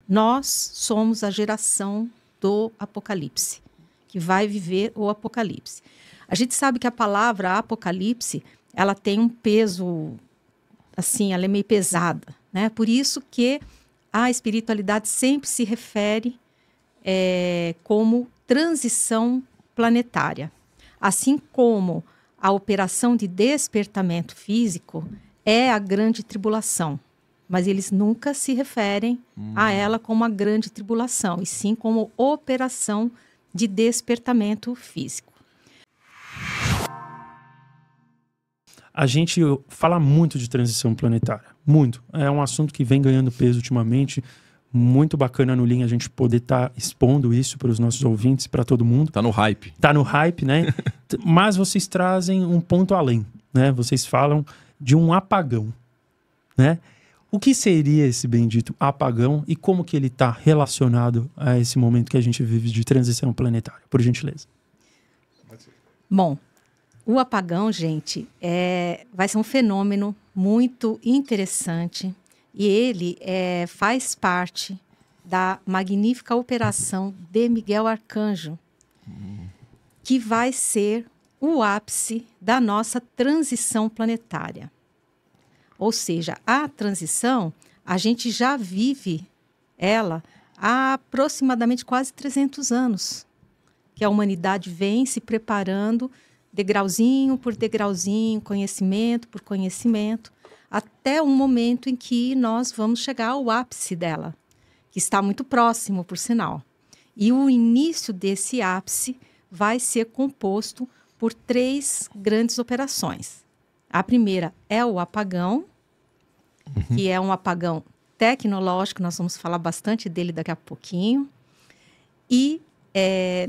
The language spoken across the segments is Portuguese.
Nós somos a geração do Apocalipse, que vai viver o Apocalipse. A gente sabe que a palavra Apocalipse, ela tem um peso, assim, ela é meio pesada, né? Por isso que a espiritualidade sempre se refere como transição planetária. Assim como a operação de despertamento físico é a grande tribulação, mas eles nunca se referem a ela como a grande tribulação, e sim como operação de despertamento físico. A gente fala muito de transição planetária, muito. É um assunto que vem ganhando peso ultimamente, muito bacana no Linha a gente poder estar expondo isso para os nossos ouvintes, para todo mundo. Tá no hype. Tá no hype, né? Mas vocês trazem um ponto além, né? Vocês falam de um apagão, né? O que seria esse bendito apagão e como que ele está relacionado a esse momento que a gente vive de transição planetária? Por gentileza. Bom, o apagão, gente, vai ser um fenômeno muito interessante e ele faz parte da magnífica operação de Miguel Arcanjo, que vai ser o ápice da nossa transição planetária. Ou seja, a transição, a gente já vive ela há aproximadamente quase 300 anos, que a humanidade vem se preparando degrauzinho por degrauzinho, conhecimento por conhecimento, até um momento em que nós vamos chegar ao ápice dela, que está muito próximo, por sinal. E o início desse ápice vai ser composto por 3 grandes operações. A primeira é o apagão, que é um apagão tecnológico, nós vamos falar bastante dele daqui a pouquinho. E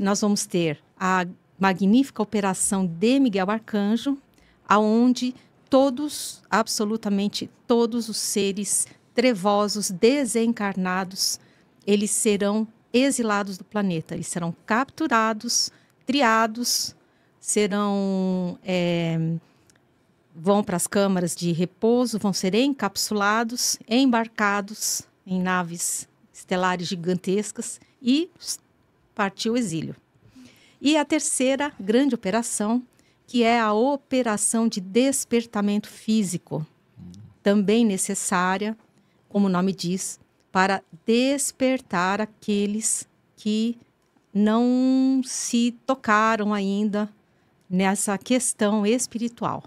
nós vamos ter a magnífica operação de Miguel Arcanjo, aonde todos, absolutamente todos os seres trevosos, desencarnados, eles serão exilados do planeta, eles serão capturados, triados, vão para as câmaras de repouso, vão ser encapsulados, embarcados em naves estelares gigantescas e partiu o exílio. E a terceira grande operação, que é a operação de despertamento físico, também necessária, como o nome diz, para despertar aqueles que não se tocaram ainda nessa questão espiritual.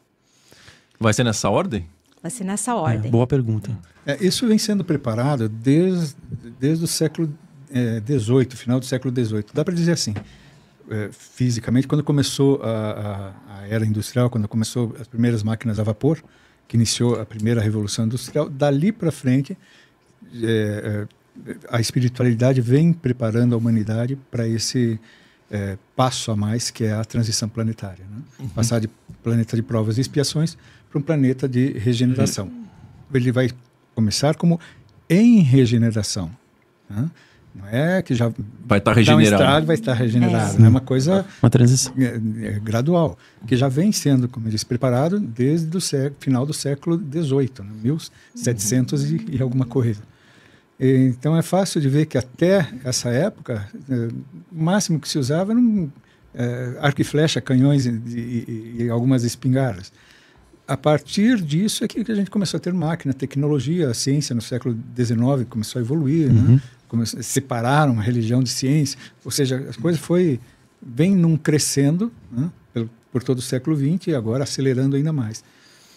Vai ser nessa ordem? Vai ser nessa ordem. Boa pergunta. Isso vem sendo preparado desde o século XVIII, final do século XVIII. Dá para dizer assim, fisicamente, quando começou a era industrial, quando começou as primeiras máquinas a vapor, que iniciou a primeira revolução industrial, dali para frente, a espiritualidade vem preparando a humanidade para esse passo a mais, que é a transição planetária, né? Passar de planeta de provas e expiações para um planeta de regeneração. Ele vai começar como em regeneração, né? Não é que já vai estar regenerado. Vai estar regenerado. É uma coisa, uma transição gradual, que já vem sendo, como eu disse, preparado desde o final do século XVIII, né? 1700 e alguma coisa. Então é fácil de ver que até essa época, o máximo que se usava eram arco e flecha, canhões e algumas espingardas. A partir disso é que a gente começou a ter máquina, tecnologia, a ciência no século XIX começou a evoluir, né? Separaram a religião de ciência, ou seja, as coisas vem num crescendo, né? por todo o século XX e agora acelerando ainda mais.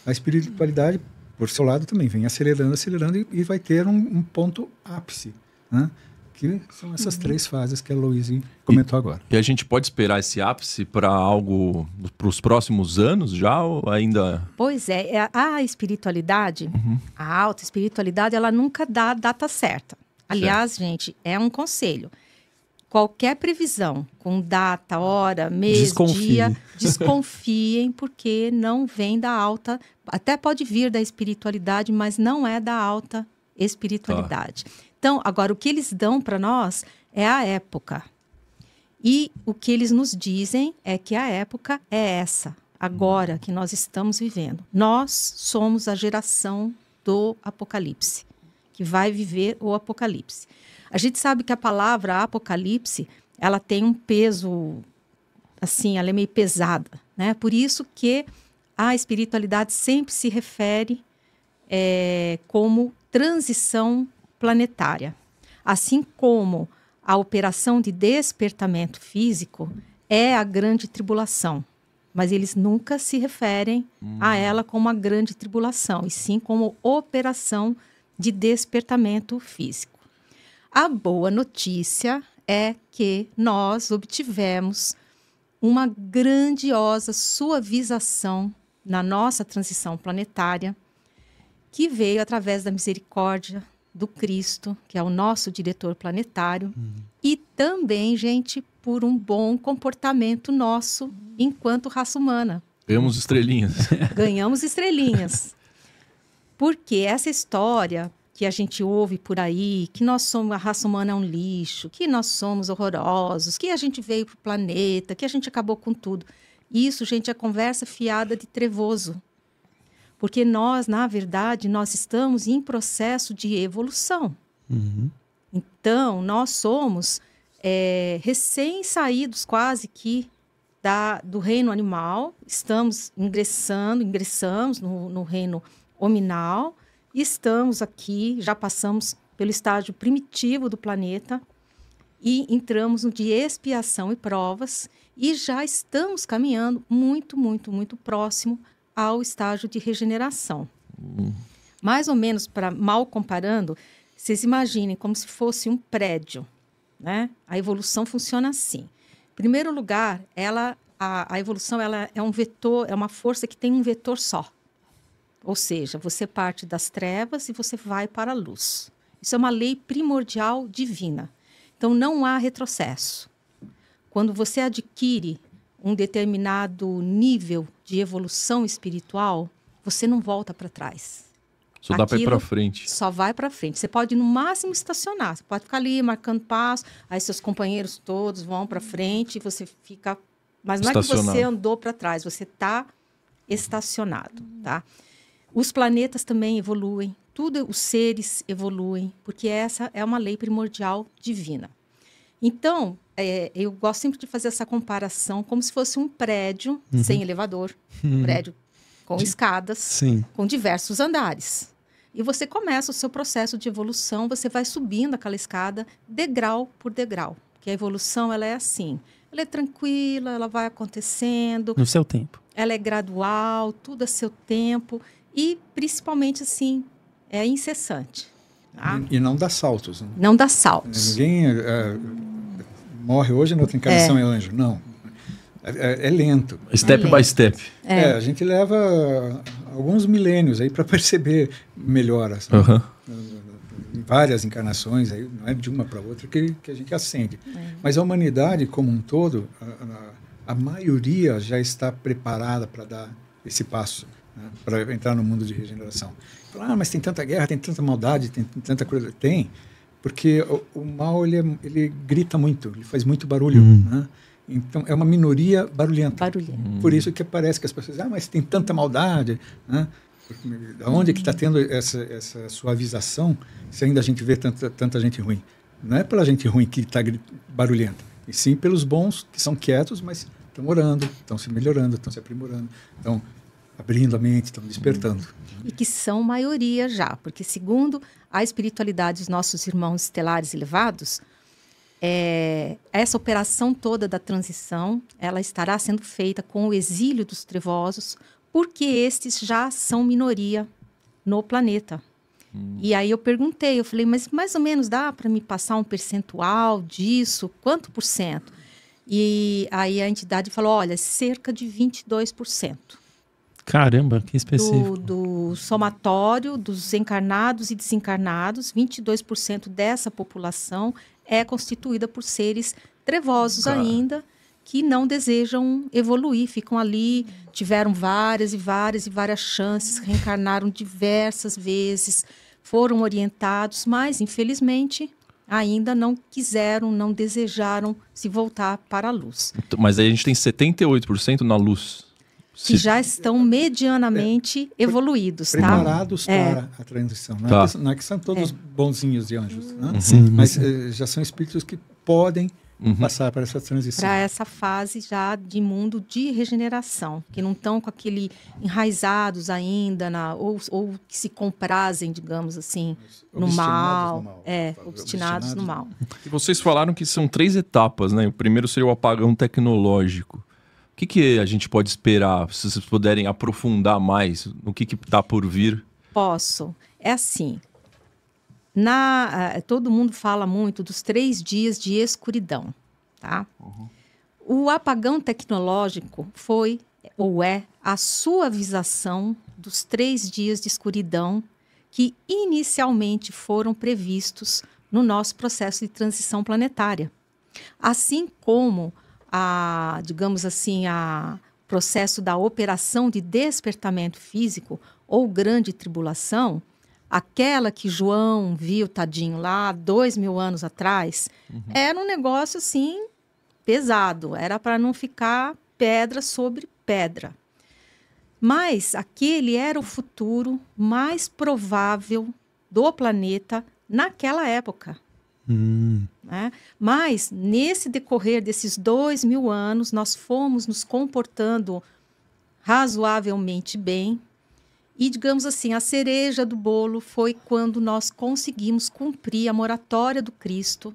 A espiritualidade, por seu lado, também vem acelerando e vai ter um ponto ápice, né? Que são essas 3 fases que a Louise comentou agora. E a gente pode esperar esse ápice para algo para os próximos anos já ou ainda? Pois a espiritualidade, a alta espiritualidade, ela nunca dá a data certa. Aliás, gente, é um conselho. Qualquer previsão com data, hora, mês, dia, desconfiem, porque não vem da alta, até pode vir da espiritualidade, mas não é da alta espiritualidade. Então, agora, o que eles dão para nós é a época. E o que eles nos dizem é que a época é essa, agora que nós estamos vivendo. Nós somos a geração do Apocalipse, que vai viver o Apocalipse. A gente sabe que a palavra Apocalipse, ela tem um peso, assim, ela é meio pesada, né? Por isso que a espiritualidade sempre se refere como transição planetária. Assim como a operação de despertamento físico é a grande tribulação, mas eles nunca se referem a ela como a grande tribulação, e sim como operação de despertamento físico. A boa notícia é que nós obtivemos uma grandiosa suavização na nossa transição planetária, que veio através da misericórdia do Cristo, que é o nosso diretor planetário, e também, gente, por um bom comportamento nosso enquanto raça humana. Ganhamos estrelinhas. Ganhamos estrelinhas. Porque essa história que a gente ouve por aí, que nós somos, a raça humana é um lixo, que nós somos horrorosos, que a gente veio para o planeta, que a gente acabou com tudo. Isso, gente, é conversa fiada de trevoso. Porque nós, na verdade, nós estamos em processo de evolução. Então, nós somos recém-saídos quase que do reino animal, ingressamos no reino hominal, estamos aqui, já passamos pelo estágio primitivo do planeta e entramos no de expiação e provas e já estamos caminhando muito, muito, muito próximo ao estágio de regeneração. Mais ou menos, mal comparando, vocês imaginem como se fosse um prédio, né? A evolução funciona assim. Em primeiro lugar, a evolução ela é um vetor, é uma força que tem um vetor só. Ou seja, você parte das trevas e você vai para a luz. Isso é uma lei primordial divina. Então, não há retrocesso. Quando você adquire um determinado nível de evolução espiritual, você não volta para trás. Só dá para ir para frente. Só vai para frente. Você pode, no máximo, estacionar. Você pode ficar ali, marcando passo, aí seus companheiros todos vão para frente e você fica... Mas não é que você andou para trás, você está estacionado, tá? Os planetas também evoluem, os seres evoluem, porque essa é uma lei primordial divina. Então, eu gosto sempre de fazer essa comparação como se fosse um prédio sem elevador, um prédio com escadas, com diversos andares. E você começa o seu processo de evolução, você vai subindo aquela escada degrau por degrau, porque a evolução ela é assim, ela é tranquila, ela vai acontecendo. No seu tempo. Ela é gradual, tudo a seu tempo. E, principalmente, assim, é incessante. Tá? E não dá saltos. Né? Não dá saltos. Ninguém morre hoje, na outra encarnação é anjo. Não. É lento. Step by step. A gente leva alguns milênios aí para perceber melhoras. Em várias encarnações, aí, não é de uma para outra que a gente ascende. Mas a humanidade, como um todo, a maioria já está preparada para dar esse passo. Para entrar no mundo de regeneração. Mas tem tanta guerra, tem tanta maldade, tem tanta coisa. Tem, porque o mal ele grita muito, ele faz muito barulho. Né? Então, é uma minoria barulhenta. Por isso que parece que as pessoas dizem, mas tem tanta maldade. Né? Onde é que está tendo essa suavização se ainda a gente vê tanta gente ruim? Não é pela gente ruim que está barulhenta, e sim pelos bons que são quietos, mas estão orando, estão se melhorando, estão se aprimorando. Então, abrindo a mente, estão despertando. E que são maioria já, porque segundo a espiritualidade dos nossos irmãos estelares elevados, essa operação toda da transição, ela estará sendo feita com o exílio dos trevosos, porque estes já são minoria no planeta. E aí eu perguntei, eu falei, mas mais ou menos dá para me passar um percentual disso? Quanto por cento? E aí a entidade falou, olha, cerca de 22%. Caramba, que específico. Do somatório dos encarnados e desencarnados, 22% dessa população é constituída por seres trevosos ainda, que não desejam evoluir, ficam ali, tiveram várias chances, reencarnaram diversas vezes, foram orientados, mas, infelizmente, ainda não quiseram, não desejaram se voltar para a luz. Mas aí a gente tem 78% na luz. que já estão medianamente evoluídos, tá? Preparados para a transição. Não é que são todos bonzinhos e anjos, né? Sim, mas já são espíritos que podem passar para essa transição. Para essa fase já de mundo de regeneração, que não estão com aquele enraizados ainda, ou que se comprazem, digamos assim, no mal. Obstinados no mal. E vocês falaram que são 3 etapas, né? O primeiro seria o apagão tecnológico. O que a gente pode esperar? Se vocês puderem aprofundar mais no que está por vir? Posso. É assim, todo mundo fala muito dos 3 dias de escuridão, tá? O apagão tecnológico foi, ou é, a suavização dos 3 dias de escuridão que inicialmente foram previstos no nosso processo de transição planetária. Assim como digamos assim, o processo da operação de despertamento físico ou grande tribulação, aquela que João viu, tadinho, lá 2000 anos atrás, era um negócio assim pesado, era para não ficar pedra sobre pedra. Mas aquele era o futuro mais provável do planeta naquela época. Né? Mas, nesse decorrer desses 2000 anos, nós fomos nos comportando razoavelmente bem. E, digamos assim, a cereja do bolo foi quando nós conseguimos cumprir a moratória do Cristo,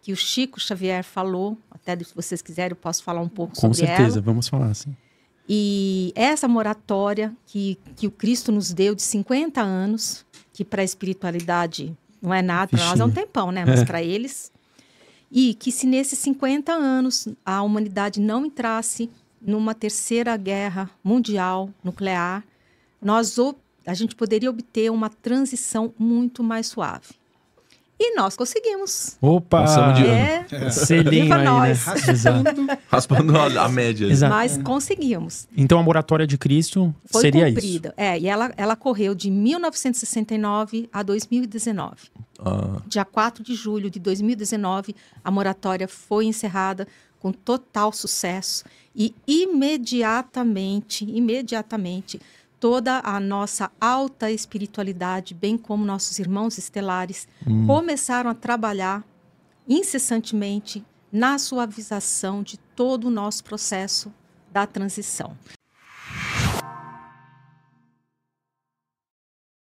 que o Chico Xavier falou. Até se vocês quiserem, eu posso falar um pouco sobre ela. Com certeza, vamos falar, sim. E essa moratória que o Cristo nos deu de 50 anos, que para a espiritualidade não é nada, para nós é um tempão, né? Mas para eles. E que se nesses 50 anos a humanidade não entrasse numa terceira guerra mundial nuclear, a gente poderia obter uma transição muito mais suave. E nós conseguimos. Opa! Passamos de ano. Selinho Viva aí, nós. né? Exato. Raspando a média. Exato. Mas conseguimos. Então a moratória de Cristo Foi seria cumprida. E ela correu de 1969 a 2019. Dia 4 de julho de 2019, a moratória foi encerrada com total sucesso. E imediatamente, toda a nossa alta espiritualidade, bem como nossos irmãos estelares, começaram a trabalhar incessantemente na suavização de todo o nosso processo da transição.